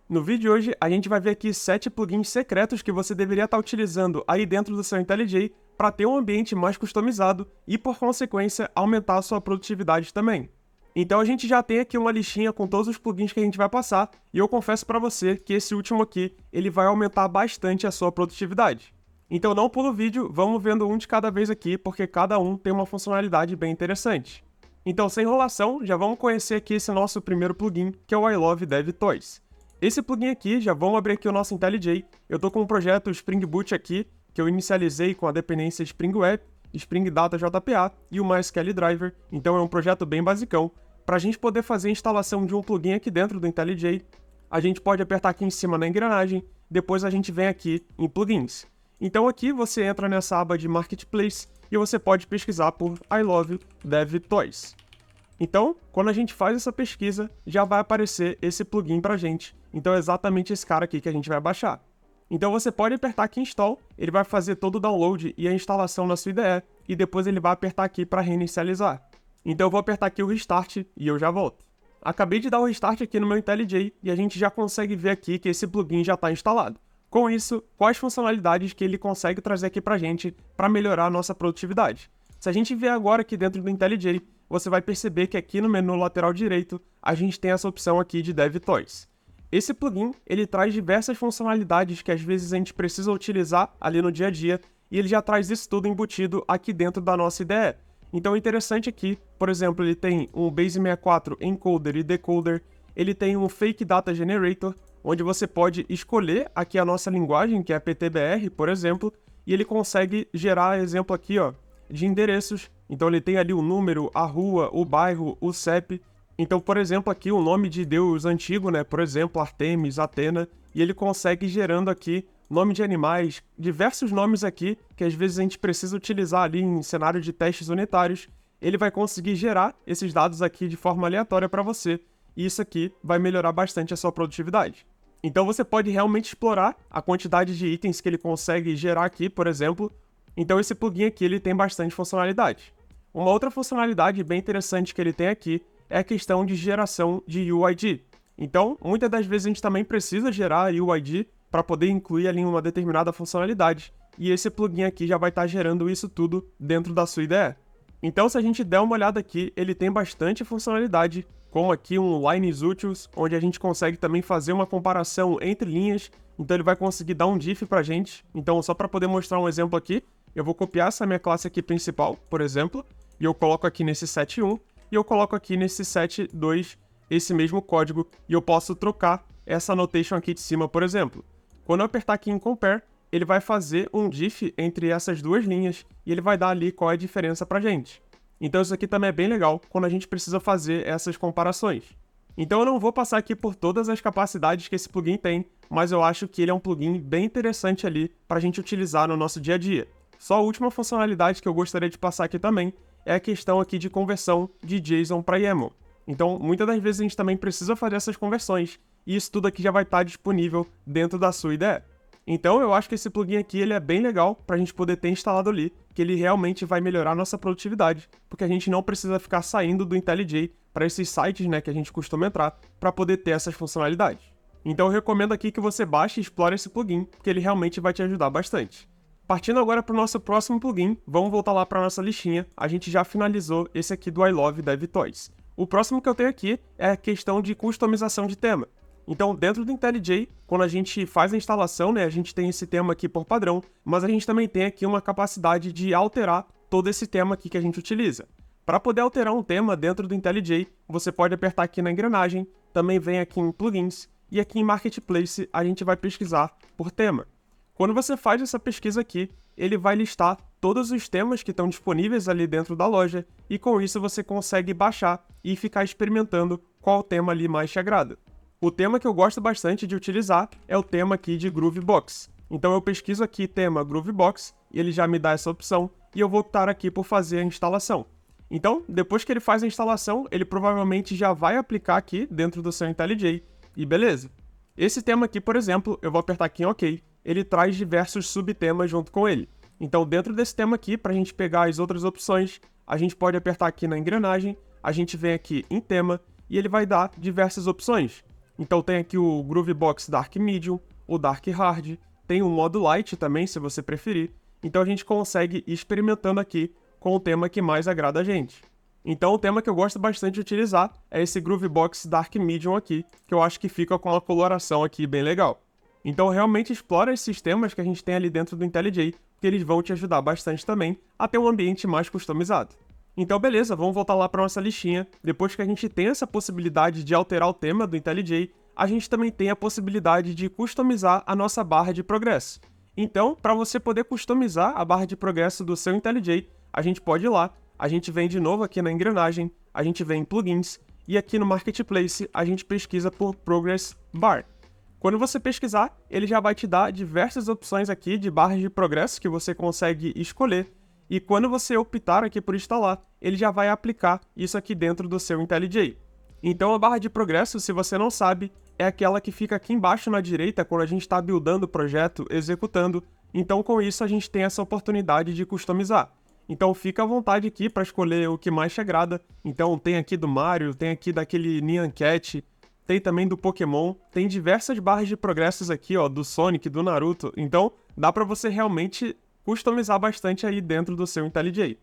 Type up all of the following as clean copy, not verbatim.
No vídeo de hoje, a gente vai ver aqui 7 plugins secretos que você deveria estar utilizando aí dentro do seu IntelliJ para ter um ambiente mais customizado e, por consequência, aumentar a sua produtividade também. Então a gente já tem aqui uma listinha com todos os plugins que a gente vai passar, e eu confesso para você que esse último aqui, ele vai aumentar bastante a sua produtividade. Então não pula o vídeo, vamos vendo um de cada vez aqui, porque cada um tem uma funcionalidade bem interessante. Então, sem enrolação, já vamos conhecer aqui esse nosso primeiro plugin, que é o I Love DevToys. Esse plugin aqui, já vamos abrir aqui o nosso IntelliJ. Eu estou com um projeto Spring Boot aqui, que eu inicializei com a dependência Spring Web, Spring Data JPA e o MySQL Driver, então é um projeto bem basicão. Para a gente poder fazer a instalação de um plugin aqui dentro do IntelliJ, a gente pode apertar aqui em cima na engrenagem, depois a gente vem aqui em Plugins. Então aqui você entra nessa aba de Marketplace e você pode pesquisar por I Love DevToys. Então, quando a gente faz essa pesquisa, já vai aparecer esse plugin pra gente. Então é exatamente esse cara aqui que a gente vai baixar. Então você pode apertar aqui em Install, ele vai fazer todo o download e a instalação na sua IDE, e depois ele vai apertar aqui para reinicializar. Então eu vou apertar aqui o Restart e eu já volto. Acabei de dar o Restart aqui no meu IntelliJ e a gente já consegue ver aqui que esse plugin já está instalado. Com isso, quais funcionalidades que ele consegue trazer aqui pra gente para melhorar a nossa produtividade? Se a gente vier agora aqui dentro do IntelliJ, você vai perceber que aqui no menu lateral direito, a gente tem essa opção aqui de DevToys. Esse plugin, ele traz diversas funcionalidades que às vezes a gente precisa utilizar ali no dia a dia, e ele já traz isso tudo embutido aqui dentro da nossa IDE. Então o interessante aqui, por exemplo, ele tem um Base64 encoder e decoder, ele tem um Fake Data Generator, onde você pode escolher aqui a nossa linguagem, que é a PTBR, por exemplo, e ele consegue gerar exemplo aqui, ó, de endereços. Então ele tem ali o número, a rua, o bairro, o CEP. Então, por exemplo, aqui o nome de deus antigo, né? Por exemplo, Artemis, Atena, e ele consegue gerando aqui nome de animais, diversos nomes aqui que às vezes a gente precisa utilizar ali em cenário de testes unitários. Ele vai conseguir gerar esses dados aqui de forma aleatória para você, e isso aqui vai melhorar bastante a sua produtividade. Então você pode realmente explorar a quantidade de itens que ele consegue gerar aqui, por exemplo. Então esse plugin aqui ele tem bastante funcionalidade. Uma outra funcionalidade bem interessante que ele tem aqui é a questão de geração de UID. Então, muitas das vezes a gente também precisa gerar UID para poder incluir ali uma determinada funcionalidade, e esse plugin aqui já vai estar gerando isso tudo dentro da sua IDE. Então, se a gente der uma olhada aqui, ele tem bastante funcionalidade, como aqui um Lines Utils, onde a gente consegue também fazer uma comparação entre linhas, então ele vai conseguir dar um diff para a gente. Então, só para poder mostrar um exemplo aqui, eu vou copiar essa minha classe aqui principal, por exemplo, e eu coloco aqui nesse set1, e eu coloco aqui nesse set2 esse mesmo código, e eu posso trocar essa annotation aqui de cima, por exemplo. Quando eu apertar aqui em Compare, ele vai fazer um diff entre essas duas linhas, e ele vai dar ali qual é a diferença pra gente. Então isso aqui também é bem legal quando a gente precisa fazer essas comparações. Então eu não vou passar aqui por todas as capacidades que esse plugin tem, mas eu acho que ele é um plugin bem interessante ali para a gente utilizar no nosso dia a dia. Só a última funcionalidade que eu gostaria de passar aqui também é a questão aqui de conversão de JSON para YAML. Então, muitas das vezes a gente também precisa fazer essas conversões, e isso tudo aqui já vai estar disponível dentro da sua IDE. Então, eu acho que esse plugin aqui ele é bem legal para a gente poder ter instalado ali, que ele realmente vai melhorar a nossa produtividade, porque a gente não precisa ficar saindo do IntelliJ para esses sites, né, que a gente costuma entrar, para poder ter essas funcionalidades. Então, eu recomendo aqui que você baixe e explore esse plugin, porque ele realmente vai te ajudar bastante. Partindo agora para o nosso próximo plugin, vamos voltar lá para a nossa listinha. A gente já finalizou esse aqui do I Love DevToys. O próximo que eu tenho aqui é a questão de customização de tema. Então, dentro do IntelliJ, quando a gente faz a instalação, né, a gente tem esse tema aqui por padrão, mas a gente também tem aqui uma capacidade de alterar todo esse tema aqui que a gente utiliza. Para poder alterar um tema dentro do IntelliJ, você pode apertar aqui na engrenagem, também vem aqui em Plugins, e aqui em Marketplace a gente vai pesquisar por tema. Quando você faz essa pesquisa aqui, ele vai listar todos os temas que estão disponíveis ali dentro da loja, e com isso você consegue baixar e ficar experimentando qual tema ali mais te agrada. O tema que eu gosto bastante de utilizar é o tema aqui de Groovebox. Então eu pesquiso aqui tema Groovebox, e ele já me dá essa opção, e eu vou optar aqui por fazer a instalação. Então, depois que ele faz a instalação, ele provavelmente já vai aplicar aqui dentro do seu IntelliJ, e beleza. Esse tema aqui, por exemplo, eu vou apertar aqui em OK, ele traz diversos subtemas junto com ele. Então, dentro desse tema aqui, para a gente pegar as outras opções, a gente pode apertar aqui na engrenagem, a gente vem aqui em tema, e ele vai dar diversas opções. Então tem aqui o Groovebox Dark Medium, o Dark Hard, tem o modo Light também, se você preferir. Então a gente consegue ir experimentando aqui com o tema que mais agrada a gente. Então o tema que eu gosto bastante de utilizar é esse Groovebox Dark Medium aqui, que eu acho que fica com uma coloração aqui bem legal. Então realmente explora esses temas que a gente tem ali dentro do IntelliJ, que eles vão te ajudar bastante também a ter um ambiente mais customizado. Então beleza, vamos voltar lá para nossa listinha. Depois que a gente tem essa possibilidade de alterar o tema do IntelliJ, a gente também tem a possibilidade de customizar a nossa barra de progresso. Então, para você poder customizar a barra de progresso do seu IntelliJ, a gente pode ir lá, a gente vem de novo aqui na engrenagem, a gente vem em plugins, e aqui no Marketplace a gente pesquisa por Progress Bar. Quando você pesquisar, ele já vai te dar diversas opções aqui de barras de progresso que você consegue escolher, e quando você optar aqui por instalar, ele já vai aplicar isso aqui dentro do seu IntelliJ. Então a barra de progresso, se você não sabe, é aquela que fica aqui embaixo na direita quando a gente está buildando o projeto, executando. Então com isso a gente tem essa oportunidade de customizar. Então fica à vontade aqui para escolher o que mais te agrada. Então tem aqui do Mario, tem aqui daquele Nyan Cat, tem também do Pokémon, tem diversas barras de progressos aqui, ó, do Sonic, do Naruto. Então dá para você realmente customizar bastante aí dentro do seu IntelliJ.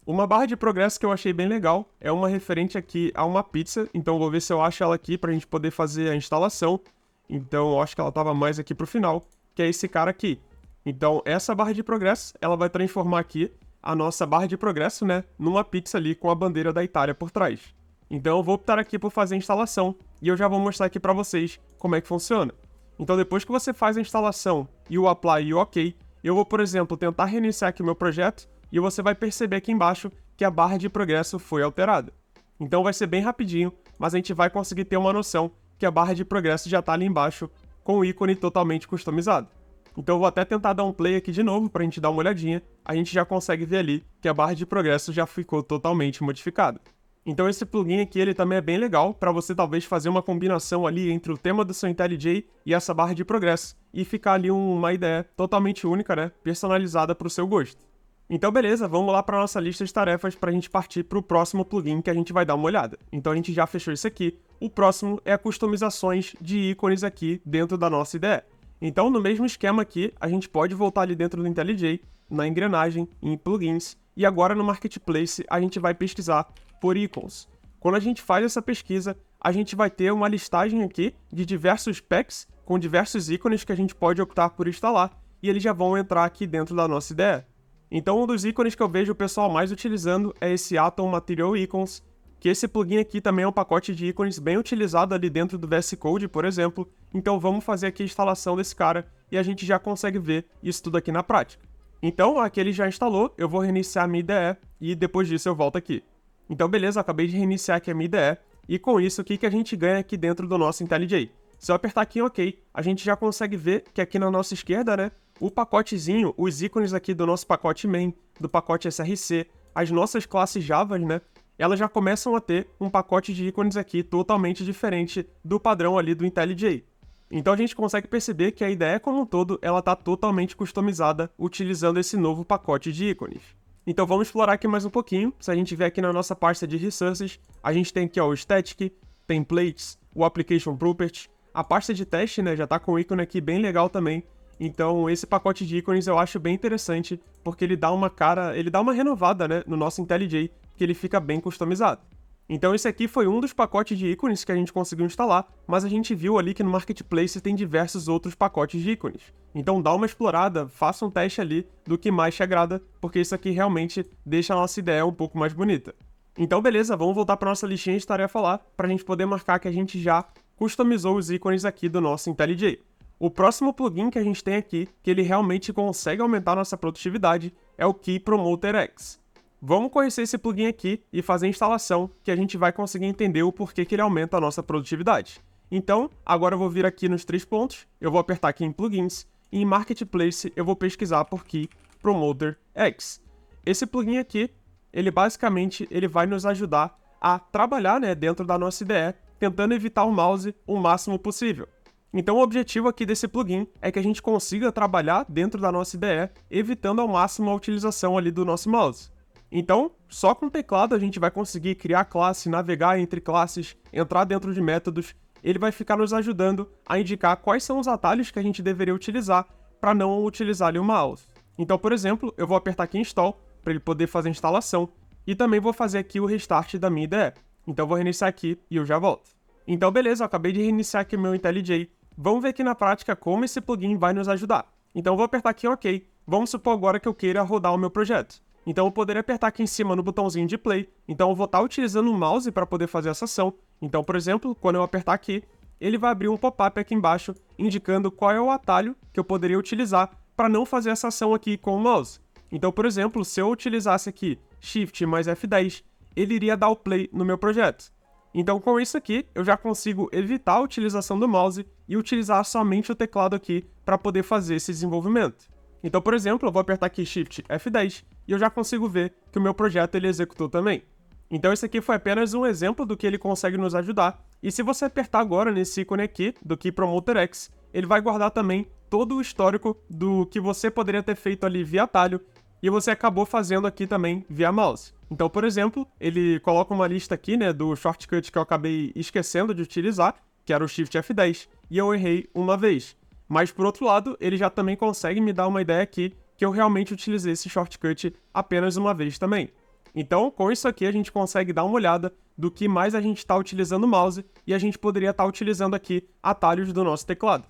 Uma barra de progresso que eu achei bem legal é uma referente aqui a uma pizza, então vou ver se eu acho ela aqui pra gente poder fazer a instalação. Então eu acho que ela tava mais aqui pro final, que é esse cara aqui. Então essa barra de progresso, ela vai transformar aqui a nossa barra de progresso, né, numa pizza ali com a bandeira da Itália por trás. Então eu vou optar aqui por fazer a instalação e eu já vou mostrar aqui pra vocês como é que funciona. Então depois que você faz a instalação e o apply e o ok, eu vou, por exemplo, tentar reiniciar aqui o meu projeto, e você vai perceber aqui embaixo que a barra de progresso foi alterada. Então vai ser bem rapidinho, mas a gente vai conseguir ter uma noção que a barra de progresso já está ali embaixo, com o ícone totalmente customizado. Então eu vou até tentar dar um play aqui de novo para a gente dar uma olhadinha, a gente já consegue ver ali que a barra de progresso já ficou totalmente modificada. Então esse plugin aqui ele também é bem legal para você talvez fazer uma combinação ali entre o tema do seu IntelliJ e essa barra de progresso, e ficar ali uma ideia totalmente única, né, personalizada para o seu gosto. Então beleza, vamos lá para nossa lista de tarefas para a gente partir para o próximo plugin que a gente vai dar uma olhada. Então a gente já fechou isso aqui. O próximo é customizações de ícones aqui dentro da nossa IDE. Então no mesmo esquema aqui, a gente pode voltar ali dentro do IntelliJ, na engrenagem, em plugins, e agora no Marketplace a gente vai pesquisar por icons. Quando a gente faz essa pesquisa, a gente vai ter uma listagem aqui de diversos packs com diversos ícones que a gente pode optar por instalar, e eles já vão entrar aqui dentro da nossa IDE. Então um dos ícones que eu vejo o pessoal mais utilizando é esse Atom Material Icons, que esse plugin aqui também é um pacote de ícones bem utilizado ali dentro do VS Code, por exemplo. Então vamos fazer aqui a instalação desse cara e a gente já consegue ver isso tudo aqui na prática. Então aqui ele já instalou, eu vou reiniciar a minha IDE e depois disso eu volto aqui. Então beleza, eu acabei de reiniciar aqui a minha IDE e com isso o que a gente ganha aqui dentro do nosso IntelliJ? Se eu apertar aqui em OK, a gente já consegue ver que aqui na nossa esquerda, né, o pacotezinho, os ícones aqui do nosso pacote main, do pacote SRC, as nossas classes Java, né, elas já começam a ter um pacote de ícones aqui totalmente diferente do padrão ali do IntelliJ. Então a gente consegue perceber que a IDE como um todo, ela está totalmente customizada utilizando esse novo pacote de ícones. Então vamos explorar aqui mais um pouquinho. Se a gente vier aqui na nossa pasta de resources, a gente tem aqui ó, o Static, Templates, o Application Properties, a pasta de teste, né, já está com o ícone aqui bem legal também. Então esse pacote de ícones eu acho bem interessante, porque ele dá uma renovada, né, no nosso IntelliJ, que ele fica bem customizado. Então esse aqui foi um dos pacotes de ícones que a gente conseguiu instalar, mas a gente viu ali que no Marketplace tem diversos outros pacotes de ícones. Então dá uma explorada, faça um teste ali do que mais te agrada, porque isso aqui realmente deixa a nossa ideia um pouco mais bonita. Então beleza, vamos voltar para nossa listinha de tarefa lá, para a gente poder marcar que a gente já customizou os ícones aqui do nosso IntelliJ. O próximo plugin que a gente tem aqui, que ele realmente consegue aumentar nossa produtividade, é o Key Promoter X. Vamos conhecer esse plugin aqui e fazer a instalação, que a gente vai conseguir entender o porquê que ele aumenta a nossa produtividade. Então, agora eu vou vir aqui nos 3 pontos, eu vou apertar aqui em Plugins, e em Marketplace eu vou pesquisar por Key Promoter X. Esse plugin aqui, ele basicamente vai nos ajudar a trabalhar, né, dentro da nossa IDE, tentando evitar o mouse o máximo possível. Então o objetivo aqui desse plugin é que a gente consiga trabalhar dentro da nossa IDE, evitando ao máximo a utilização ali do nosso mouse. Então, só com o teclado a gente vai conseguir criar classe, navegar entre classes, entrar dentro de métodos ele vai ficar nos ajudando a indicar quais são os atalhos que a gente deveria utilizar para não utilizar ali o mouse. Então, por exemplo, eu vou apertar aqui em Install para ele poder fazer a instalação e também vou fazer aqui o restart da minha IDE. Então, eu vou reiniciar aqui e eu já volto. Então, beleza, eu acabei de reiniciar aqui o meu IntelliJ. Vamos ver aqui na prática como esse plugin vai nos ajudar. Então, eu vou apertar aqui em OK. Vamos supor agora que eu queira rodar o meu projeto. Então, eu poderia apertar aqui em cima no botãozinho de play. Então, eu vou estar utilizando o mouse para poder fazer essa ação. Então, por exemplo, quando eu apertar aqui, ele vai abrir um pop-up aqui embaixo, indicando qual é o atalho que eu poderia utilizar para não fazer essa ação aqui com o mouse. Então, por exemplo, se eu utilizasse aqui Shift mais F10, ele iria dar o play no meu projeto. Então, com isso aqui, eu já consigo evitar a utilização do mouse e utilizar somente o teclado aqui para poder fazer esse desenvolvimento. Então, por exemplo, eu vou apertar aqui Shift F10 e eu já consigo ver que o meu projeto ele executou também. Então, esse aqui foi apenas um exemplo do que ele consegue nos ajudar. E se você apertar agora nesse ícone aqui, do Key Promoter X, ele vai guardar também todo o histórico do que você poderia ter feito ali via atalho e você acabou fazendo aqui também via mouse. Então, por exemplo, ele coloca uma lista aqui, né, do shortcut que eu acabei esquecendo de utilizar, que era o Shift F10, e eu errei uma vez. Mas, por outro lado, ele já também consegue me dar uma ideia aqui que eu realmente utilizei esse shortcut apenas uma vez também. Então, com isso aqui, a gente consegue dar uma olhada do que mais a gente está utilizando o mouse e a gente poderia estar utilizando aqui atalhos do nosso teclado.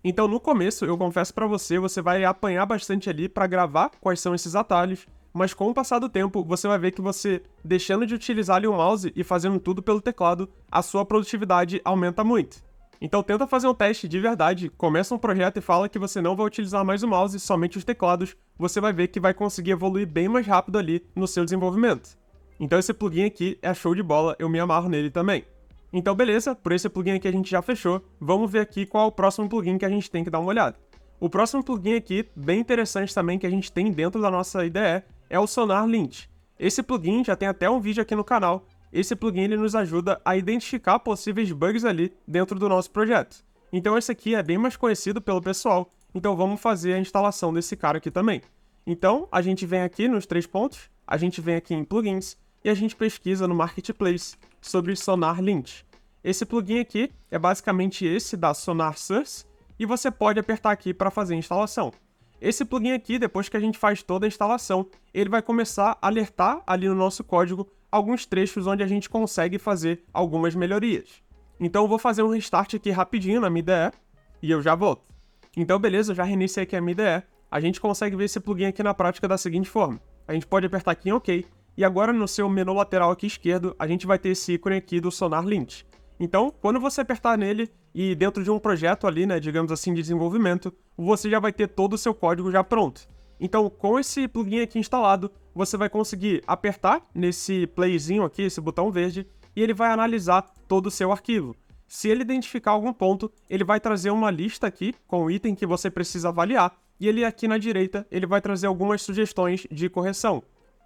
Então, no começo, eu confesso para você, você vai apanhar bastante ali para gravar quais são esses atalhos, mas com o passar do tempo, você vai ver que você, deixando de utilizar ali o mouse e fazendo tudo pelo teclado, a sua produtividade aumenta muito. Então tenta fazer um teste de verdade, começa um projeto e fala que você não vai utilizar mais o mouse, somente os teclados, você vai ver que vai conseguir evoluir bem mais rápido ali no seu desenvolvimento. Então esse plugin aqui é show de bola, eu me amarro nele também. Então beleza, por esse plugin aqui a gente já fechou, vamos ver aqui qual é o próximo plugin que a gente tem que dar uma olhada. O próximo plugin aqui, bem interessante também que a gente tem dentro da nossa IDE, é o Sonar Lint. Esse plugin já tem até um vídeo aqui no canal. Esse plugin ele nos ajuda a identificar possíveis bugs ali dentro do nosso projeto. Então esse aqui é bem mais conhecido pelo pessoal, então vamos fazer a instalação desse cara aqui também. Então a gente vem aqui nos 3 pontos, a gente vem aqui em plugins e a gente pesquisa no Marketplace sobre Sonar Lint. Esse plugin aqui é basicamente esse da Sonar Source e você pode apertar aqui para fazer a instalação. Esse plugin aqui, depois que a gente faz toda a instalação, ele vai começar a alertar ali no nosso código alguns trechos onde a gente consegue fazer algumas melhorias. Então eu vou fazer um restart aqui rapidinho na minha IDE e eu já volto. Então beleza, eu já reiniciei aqui a minha IDE. A gente consegue ver esse plugin aqui na prática da seguinte forma. A gente pode apertar aqui em OK e agora no seu menu lateral aqui esquerdo a gente vai ter esse ícone aqui do Sonar Lint. Então, quando você apertar nele e dentro de um projeto ali, né, digamos assim, de desenvolvimento, você já vai ter todo o seu código já pronto. Então, com esse plugin aqui instalado, você vai conseguir apertar nesse playzinho aqui, esse botão verde, e ele vai analisar todo o seu arquivo. Se ele identificar algum ponto, ele vai trazer uma lista aqui com o item que você precisa avaliar, e ele aqui na direita, ele vai trazer algumas sugestões de correção.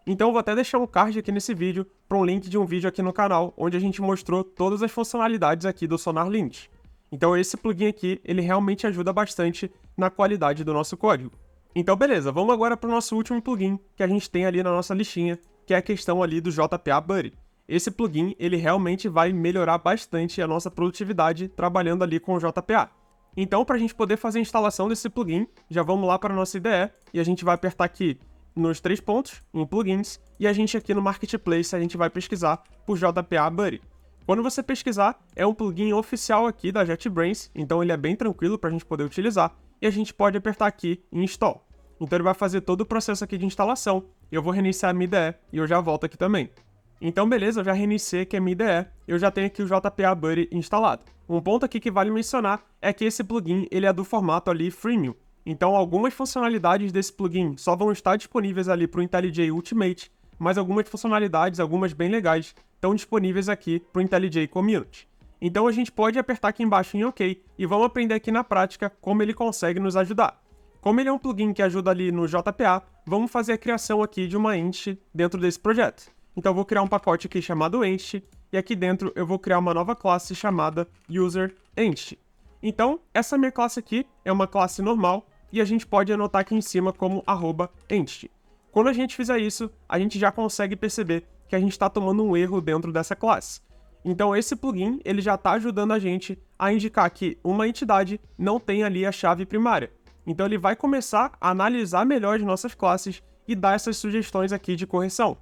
Então eu vou até deixar um card aqui nesse vídeo para um link de um vídeo aqui no canal, onde a gente mostrou todas as funcionalidades aqui do Sonar Lint. Então esse plugin aqui, ele realmente ajuda bastante na qualidade do nosso código. Então beleza, vamos agora para o nosso último plugin que a gente tem ali na nossa listinha, que é a questão ali do JPA Buddy. Esse plugin, ele realmente vai melhorar bastante a nossa produtividade trabalhando ali com o JPA. Então, para a gente poder fazer a instalação desse plugin, já vamos lá para a nossa IDE e a gente vai apertar aqui nos 3 pontos, em plugins, e a gente aqui no Marketplace a gente vai pesquisar por JPA Buddy. Quando você pesquisar, é um plugin oficial aqui da JetBrains, então ele é bem tranquilo para a gente poder utilizar, e a gente pode apertar aqui em Install. Então ele vai fazer todo o processo aqui de instalação, eu vou reiniciar a minha IDE e eu já volto aqui também. Então beleza, eu já reiniciei aqui a minha IDE, eu já tenho aqui o JPA Buddy instalado. Um ponto aqui que vale mencionar é que esse plugin ele é do formato ali freemium. Então algumas funcionalidades desse plugin só vão estar disponíveis ali para o IntelliJ Ultimate, mas algumas funcionalidades, algumas bem legais, estão disponíveis aqui para o IntelliJ Community. Então a gente pode apertar aqui embaixo em OK e vamos aprender aqui na prática como ele consegue nos ajudar. Como ele é um plugin que ajuda ali no JPA, vamos fazer a criação aqui de uma entity dentro desse projeto. Então eu vou criar um pacote aqui chamado entity e aqui dentro eu vou criar uma nova classe chamada userEntity. Então essa minha classe aqui é uma classe normal e a gente pode anotar aqui em cima como @entity. Quando a gente fizer isso, a gente já consegue perceber que a gente está tomando um erro dentro dessa classe. Então esse plugin ele já está ajudando a gente a indicar que uma entidade não tem ali a chave primária. Então ele vai começar a analisar melhor as nossas classes e dar essas sugestões aqui de correção.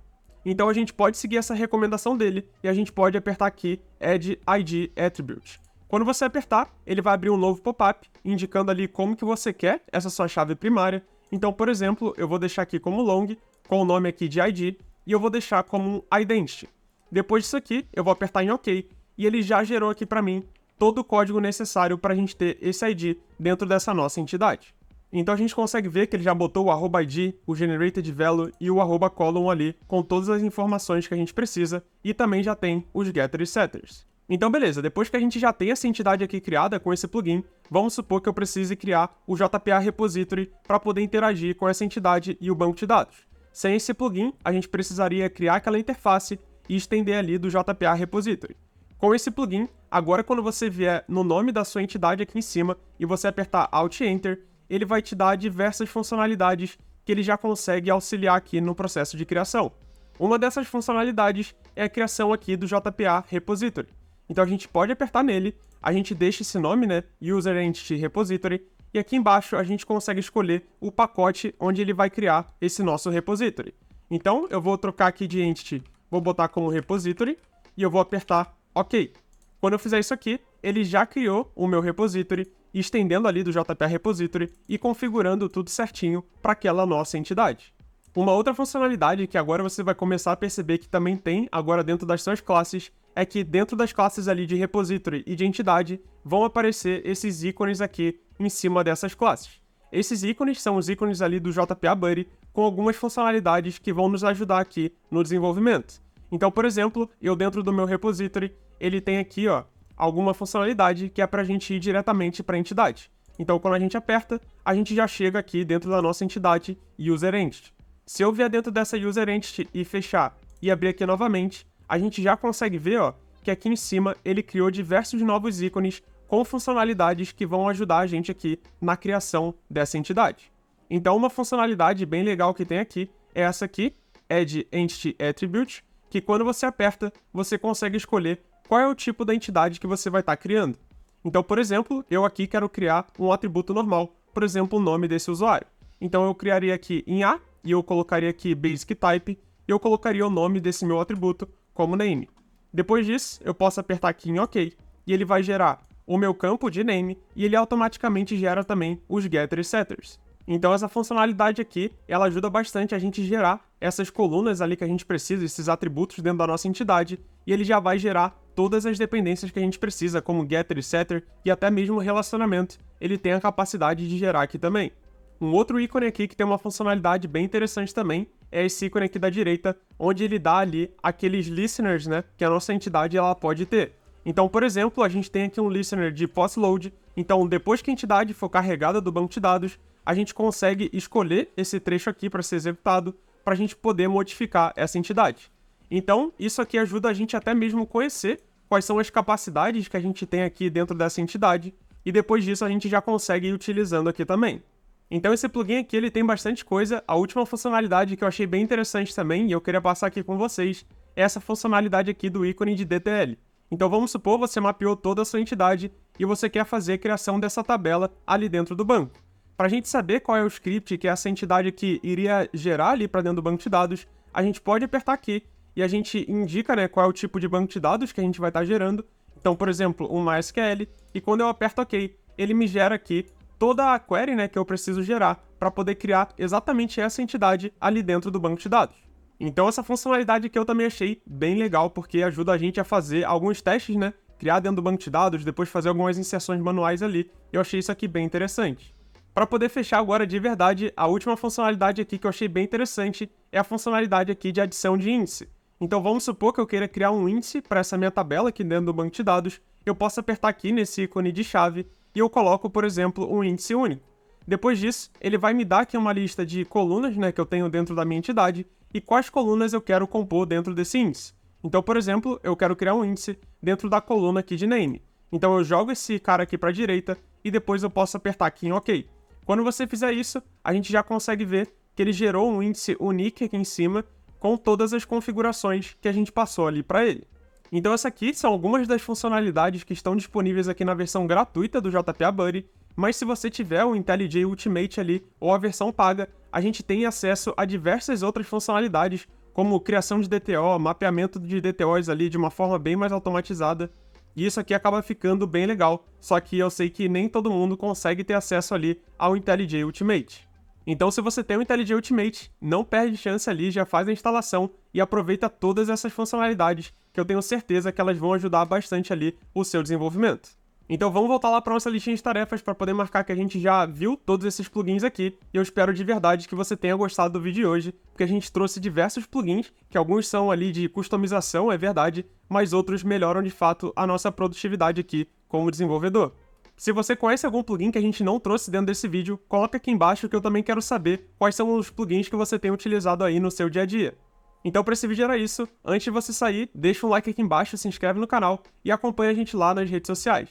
Então a gente pode seguir essa recomendação dele e a gente pode apertar aqui Add ID Attribute. Quando você apertar, ele vai abrir um novo pop-up indicando ali como que você quer essa sua chave primária. Então, por exemplo, eu vou deixar aqui como long, com o nome aqui de ID, e eu vou deixar como identity. Depois disso aqui, eu vou apertar em OK, e ele já gerou aqui para mim todo o código necessário para a gente ter esse ID dentro dessa nossa entidade. Então a gente consegue ver que ele já botou o @id, o generated value e o @column ali com todas as informações que a gente precisa, e também já tem os getters e setters. Então beleza, depois que a gente já tem essa entidade aqui criada com esse plugin, vamos supor que eu precise criar o JPA Repository para poder interagir com essa entidade e o banco de dados. Sem esse plugin, a gente precisaria criar aquela interface e estender ali do JPA Repository. Com esse plugin, agora quando você vier no nome da sua entidade aqui em cima e você apertar Alt Enter, ele vai te dar diversas funcionalidades que ele já consegue auxiliar aqui no processo de criação. Uma dessas funcionalidades é a criação aqui do JPA Repository. Então a gente pode apertar nele, a gente deixa esse nome, né, User Entity Repository, e aqui embaixo a gente consegue escolher o pacote onde ele vai criar esse nosso repository. Então eu vou trocar aqui de Entity, vou botar como Repository, e eu vou apertar OK. Quando eu fizer isso aqui, ele já criou o meu repository, estendendo ali do JPA Repository e configurando tudo certinho para aquela nossa entidade. Uma outra funcionalidade que agora você vai começar a perceber que também tem agora dentro das suas classes é que dentro das classes ali de repository e de entidade vão aparecer esses ícones aqui em cima dessas classes. Esses ícones são os ícones ali do JPA Buddy com algumas funcionalidades que vão nos ajudar aqui no desenvolvimento. Então, por exemplo, eu dentro do meu repository, ele tem aqui, ó, alguma funcionalidade que é para a gente ir diretamente para a entidade. Então, quando a gente aperta, a gente já chega aqui dentro da nossa entidade User Entity. Se eu vier dentro dessa User Entity e fechar e abrir aqui novamente, a gente já consegue ver, ó, que aqui em cima ele criou diversos novos ícones com funcionalidades que vão ajudar a gente aqui na criação dessa entidade. Então, uma funcionalidade bem legal que tem aqui é essa aqui, Add Entity Attribute, que quando você aperta, você consegue escolher qual é o tipo da entidade que você vai estar criando. Então, por exemplo, eu aqui quero criar um atributo normal, por exemplo, o nome desse usuário. Então, eu criaria aqui em A, e eu colocaria aqui Basic Type, e eu colocaria o nome desse meu atributo como name. Depois disso, eu posso apertar aqui em OK, e ele vai gerar o meu campo de name, e ele automaticamente gera também os getters e setters. Então essa funcionalidade aqui, ela ajuda bastante a gente gerar essas colunas ali que a gente precisa, esses atributos dentro da nossa entidade, e ele já vai gerar todas as dependências que a gente precisa, como getter e setter, e até mesmo relacionamento, ele tem a capacidade de gerar aqui também. Um outro ícone aqui que tem uma funcionalidade bem interessante também, é esse ícone aqui da direita, onde ele dá ali aqueles listeners, né, que a nossa entidade ela pode ter. Então, por exemplo, a gente tem aqui um listener de post-load, então depois que a entidade for carregada do banco de dados, a gente consegue escolher esse trecho aqui para ser executado, para a gente poder modificar essa entidade. Então, isso aqui ajuda a gente até mesmo conhecer quais são as capacidades que a gente tem aqui dentro dessa entidade, e depois disso a gente já consegue ir utilizando aqui também. Então esse plugin aqui ele tem bastante coisa. A última funcionalidade que eu achei bem interessante também, e eu queria passar aqui com vocês, é essa funcionalidade aqui do ícone de DTL. Então vamos supor você mapeou toda a sua entidade e você quer fazer a criação dessa tabela ali dentro do banco. Para a gente saber qual é o script que essa entidade aqui iria gerar ali para dentro do banco de dados, a gente pode apertar aqui e a gente indica, né, qual é o tipo de banco de dados que a gente vai estar gerando. Então, por exemplo, um MySQL, e quando eu aperto OK, ele me gera aqui toda a query, né, que eu preciso gerar para poder criar exatamente essa entidade ali dentro do banco de dados. Então essa funcionalidade aqui eu também achei bem legal, porque ajuda a gente a fazer alguns testes, né, criar dentro do banco de dados, depois fazer algumas inserções manuais ali. Eu achei isso aqui bem interessante. Para poder fechar agora de verdade, a última funcionalidade aqui que eu achei bem interessante é a funcionalidade aqui de adição de índice. Então vamos supor que eu queira criar um índice para essa minha tabela aqui dentro do banco de dados, eu posso apertar aqui nesse ícone de chave e eu coloco, por exemplo, um índice único. Depois disso, ele vai me dar aqui uma lista de colunas, né, que eu tenho dentro da minha entidade e quais colunas eu quero compor dentro desse índice. Então, por exemplo, eu quero criar um índice dentro da coluna aqui de name. Então eu jogo esse cara aqui para a direita e depois eu posso apertar aqui em OK. Quando você fizer isso, a gente já consegue ver que ele gerou um índice unique aqui em cima com todas as configurações que a gente passou ali para ele. Então essas aqui são algumas das funcionalidades que estão disponíveis aqui na versão gratuita do JPA Buddy, mas se você tiver o IntelliJ Ultimate ali, ou a versão paga, a gente tem acesso a diversas outras funcionalidades, como criação de DTO, mapeamento de DTOs ali de uma forma bem mais automatizada, e isso aqui acaba ficando bem legal, só que eu sei que nem todo mundo consegue ter acesso ali ao IntelliJ Ultimate. Então se você tem o IntelliJ Ultimate, não perde chance ali, já faz a instalação e aproveita todas essas funcionalidades, que eu tenho certeza que elas vão ajudar bastante ali o seu desenvolvimento. Então vamos voltar lá para nossa listinha de tarefas para poder marcar que a gente já viu todos esses plugins aqui, e eu espero de verdade que você tenha gostado do vídeo de hoje, porque a gente trouxe diversos plugins, que alguns são ali de customização, é verdade, mas outros melhoram de fato a nossa produtividade aqui como desenvolvedor. Se você conhece algum plugin que a gente não trouxe dentro desse vídeo, coloca aqui embaixo que eu também quero saber quais são os plugins que você tem utilizado aí no seu dia a dia. Então para esse vídeo era isso, antes de você sair, deixa um like aqui embaixo, se inscreve no canal e acompanha a gente lá nas redes sociais.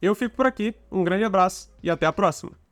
Eu fico por aqui, um grande abraço e até a próxima!